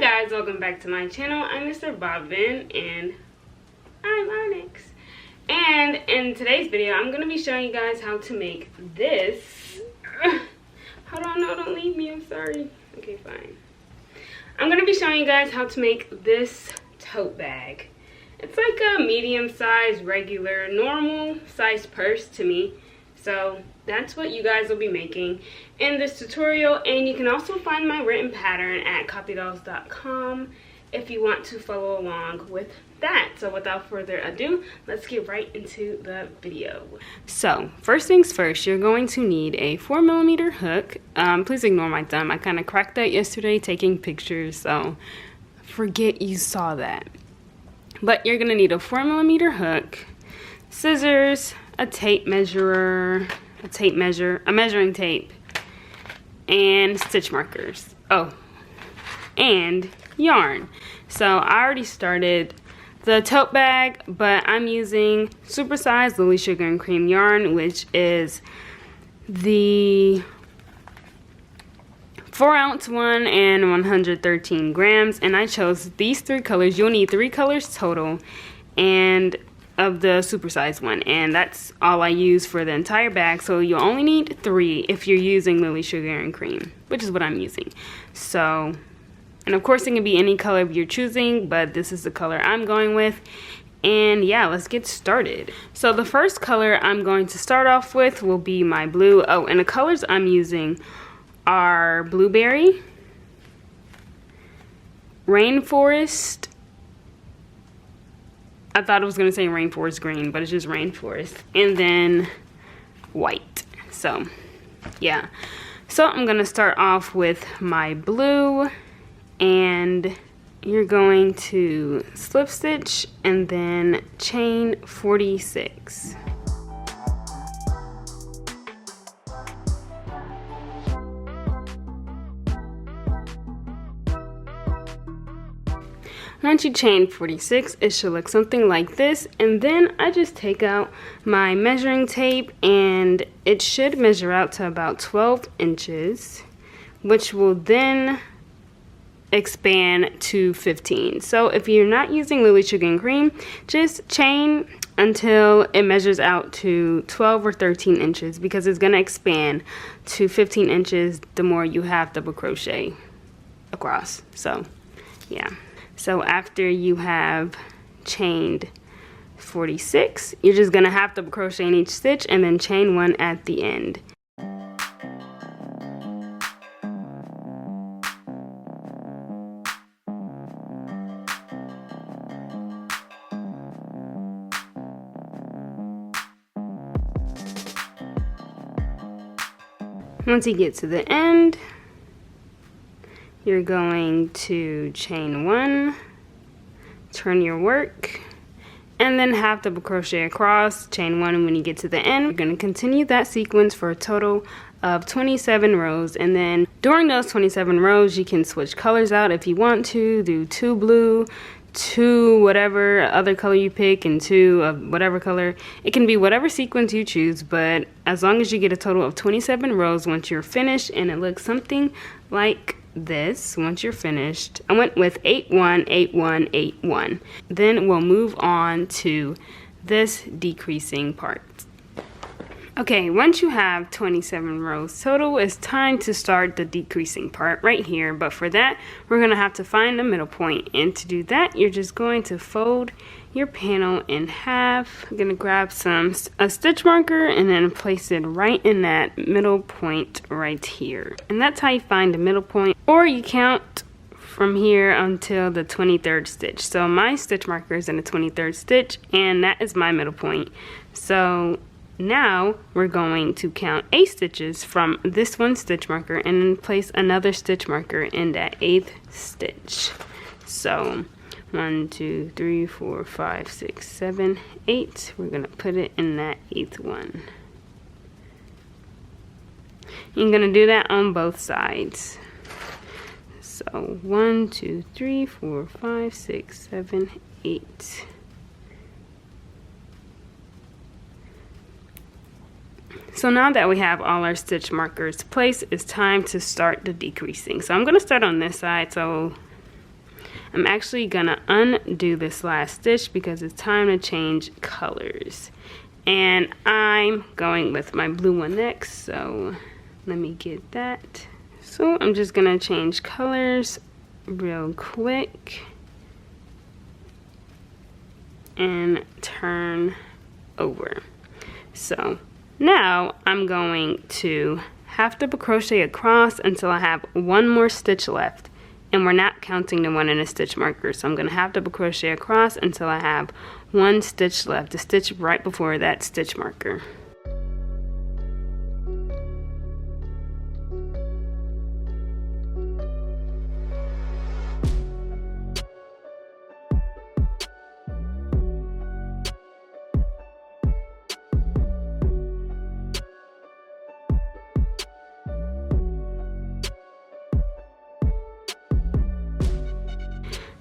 guys, welcome back to my channel. I'm Mr. Bobbin and I'm Onyx. And in today's video, I'm going to be showing you guys how to make this. Hold on, no, don't leave me, I'm sorry. Okay, fine. I'm going to be showing you guys how to make this tote bag. It's like a medium-sized, regular, normal-sized purse to me. So that's what you guys will be making in this tutorial, and you can also find my written pattern at copydolls.com if you want to follow along with that. So without further ado, let's get right into the video. So first things first, you're going to need a 4mm hook. Please ignore my thumb. I kind of cracked that yesterday taking pictures, so forget you saw that. But you're gonna need a 4mm hook, scissors, a tape measurer, a measuring tape, and stitch markers. Oh, and yarn. So I already started the tote bag, but I'm using supersized Lily Sugar and Cream yarn, which is the 4-ounce one and 113 grams. And I chose these 3 colors. You'll need 3 colors total, and of the supersized one, and that's all I use for the entire bag. So you'll only need 3 if you're using Lily Sugar and Cream, which is what I'm using. So, and of course it can be any color you're choosing, but this is the color I'm going with. And yeah, let's get started. So the first color I'm going to start off with will be my blue. Oh, and the colors I'm using are blueberry, rainforest. I thought it was going to say rainforest green, but it's just rainforest. And then white. So, yeah. So, I'm going to start off with my blue. And you're going to slip stitch and then chain 46. Once you chain 46, it should look something like this, and then I just take out my measuring tape, and it should measure out to about 12 inches, which will then expand to 15. So if you're not using Lily Sugar and Cream, just chain until it measures out to 12 or 13 inches, because it's going to expand to 15 inches the more you have double crochet across. So yeah. So after you have chained 46, you're just gonna have double crochet in each stitch and then chain 1 at the end. Once you get to the end, you're going to chain 1, turn your work, and then half double crochet across, chain 1, and when you get to the end, you're going to continue that sequence for a total of 27 rows. And then during those 27 rows, you can switch colors out if you want to, do 2 blue, 2 whatever other color you pick, and 2 of whatever color. It can be whatever sequence you choose, but as long as you get a total of 27 rows once you're finished, and it looks something like this once you're finished. I went with 8 1 8 1 8 1. Then we'll move on to this decreasing part. Okay, once you have 27 rows total, it's time to start the decreasing part right here. But for that, we're gonna have to find the middle point, and to do that, you're just going to fold your panel in half. I'm gonna grab a stitch marker and then place it right in that middle point right here. And that's how you find the middle point, or you count from here until the 23rd stitch. So my stitch marker is in the 23rd stitch, and that is my middle point. So now we're going to count 8 stitches from this one stitch marker and then place another stitch marker in that 8th stitch. So 1 2 3 4 5 6 7 8. We're gonna put it in that 8th one. You're gonna do that on both sides. So 1 2 3 4 5 6 7 8. So now that we have all our stitch markers placed, it's time to start the decreasing. So I'm going to start on this side. So I'm actually gonna undo this last stitch because it's time to change colors. And I'm going with my blue one next, so let me get that. So I'm just gonna change colors real quick and turn over. So now I'm going to half double crochet across until I have one more stitch left, and we're not counting the one in a stitch marker, so I'm going to half double crochet across until I have one stitch left, the stitch right before that stitch marker.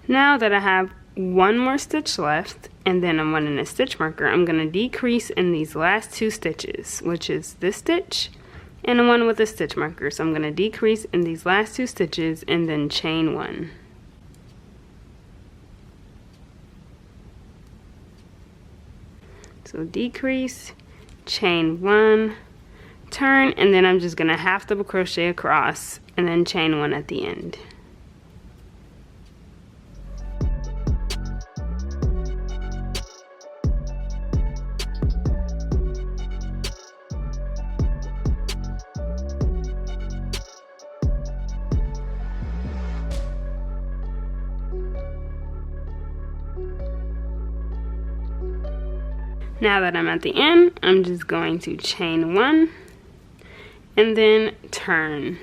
Now that I have one more stitch left and then I'm one in a stitch marker, I'm going to decrease in these last two stitches, which is this stitch and the one with a stitch marker. So I'm going to decrease in these last two stitches and then chain one. So decrease, chain one, turn, and then I'm just going to half double crochet across and then chain one at the end. Now that I'm at the end, I'm just going to chain one and then turn.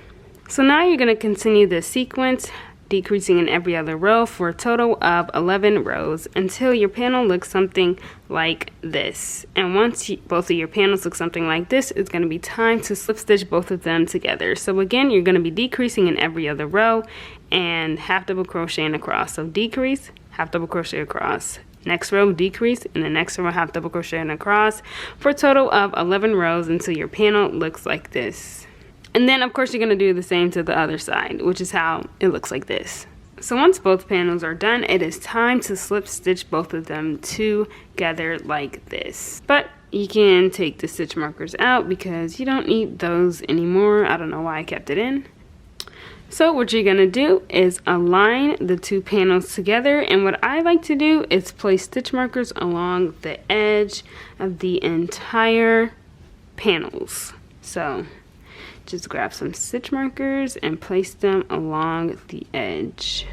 So now you're going to continue this sequence, decreasing in every other row for a total of 11 rows until your panel looks something like this. And once both of your panels look something like this, it's going to be time to slip stitch both of them together. So again, you're going to be decreasing in every other row and half double crocheting across. So decrease, half double crochet across. Next row, decrease, and the next row, half double crochet and across for a total of 11 rows until your panel looks like this. And then of course you're going to do the same to the other side, which is how it looks like this. So once both panels are done, it is time to slip stitch both of them together like this. But you can take the stitch markers out because you don't need those anymore. I don't know why I kept it in. So what you're going to do is align the two panels together, and what I like to do is place stitch markers along the edge of the entire panels. So just grab some stitch markers and place them along the edge.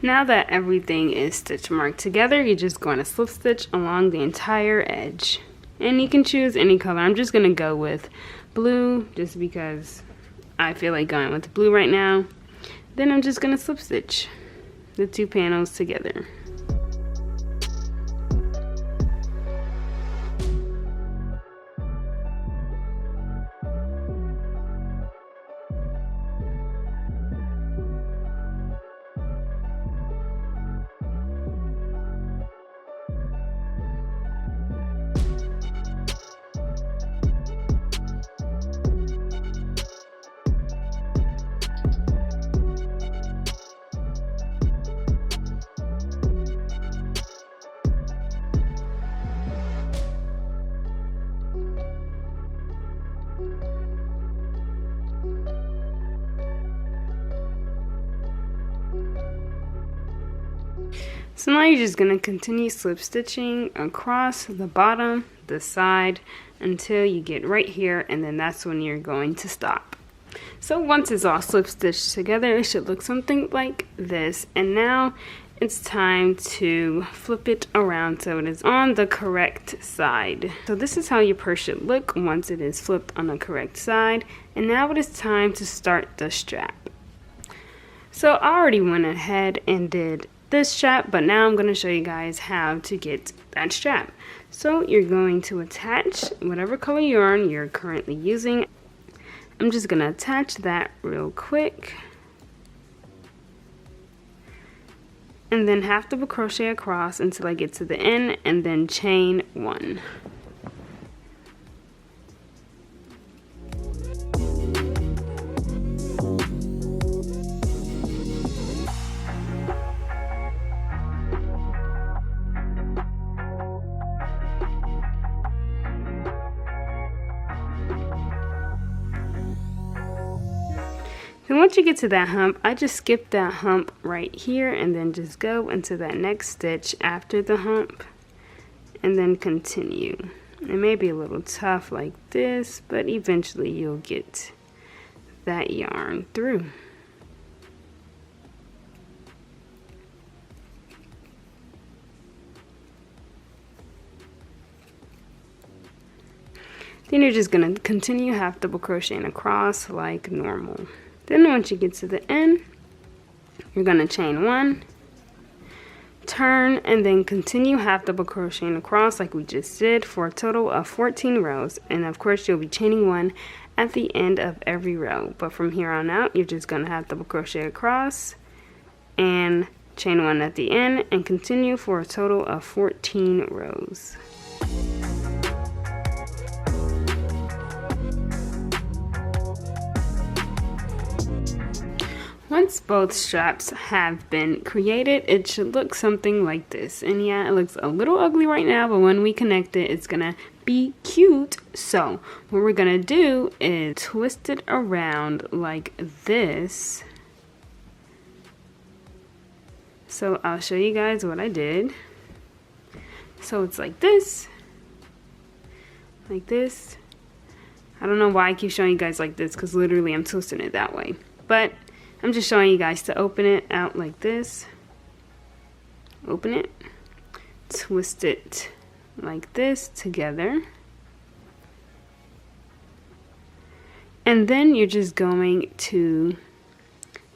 Now that everything is stitch marked together, you're just going to slip stitch along the entire edge. And you can choose any color. I'm just going to go with blue just because I feel like going with blue right now. Then I'm just going to slip stitch the two panels together. So now you're just going to continue slip stitching across the bottom, the side, until you get right here, and then that's when you're going to stop. So once it's all slip stitched together, it should look something like this. And now it's time to flip it around so it is on the correct side. So this is how your purse should look once it is flipped on the correct side. And now it is time to start the strap. So I already went ahead and did this strap, but now I'm going to show you guys how to get that strap. So you're going to attach whatever color yarn you're currently using. I'm just going to attach that real quick. And then half double crochet across until I get to the end, and then chain 1. And once you get to that hump, I just skip that hump right here and then just go into that next stitch after the hump and then continue. It may be a little tough like this, but eventually you'll get that yarn through. Then you're just going to continue half double crocheting across like normal. Then once you get to the end, you're going to chain 1, turn, and then continue half double crocheting across like we just did for a total of 14 rows. And of course you'll be chaining 1 at the end of every row. But from here on out, you're just going to half double crochet across and chain 1 at the end and continue for a total of 14 rows. Once both straps have been created, it should look something like this. And yeah, it looks a little ugly right now, but when we connect it, it's gonna be cute. So what we're gonna do is twist it around like this. So I'll show you guys what I did. So it's like this. Like this. I don't know why I keep showing you guys like this, because literally I'm twisting it that way. But I'm just showing you guys to open it out like this. Open it, twist it like this together. And then you're just going to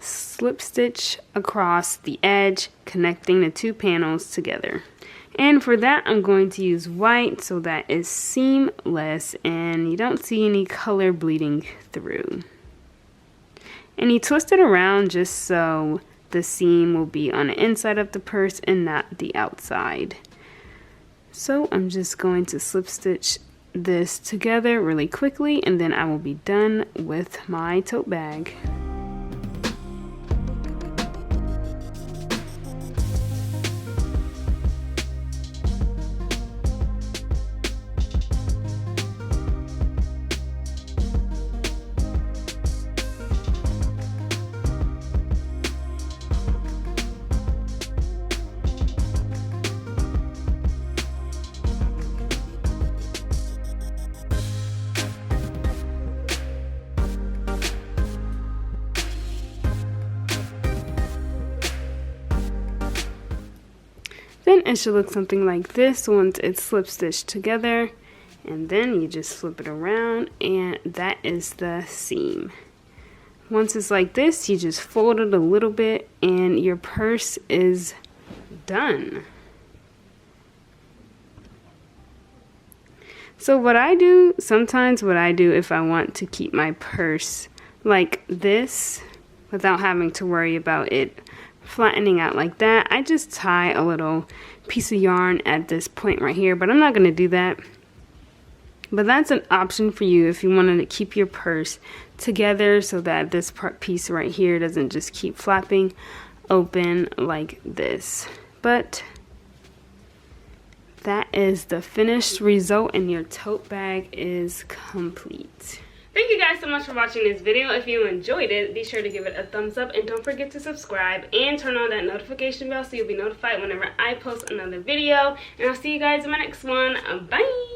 slip stitch across the edge, connecting the 2 panels together. And for that, I'm going to use white so that it's seamless and you don't see any color bleeding through. And you twist it around just so the seam will be on the inside of the purse and not the outside. So I'm just going to slip stitch this together really quickly, and then I will be done with my tote bag. Then it should look something like this once it's slip stitched together, and then you just flip it around and that is the seam. Once it's like this, you just fold it a little bit and your purse is done. So what I do, sometimes what I do if I want to keep my purse like this without having to worry about it flattening out like that, I just tie a little piece of yarn at this point right here, but I'm not going to do that. But that's an option for you if you wanted to keep your purse together so that this piece right here doesn't just keep flapping open like this. But that is the finished result, and your tote bag is complete. Thank you guys so much for watching this video. If you enjoyed it, be sure to give it a thumbs up and don't forget to subscribe and turn on that notification bell so you'll be notified whenever I post another video. And I'll see you guys in my next one. Bye!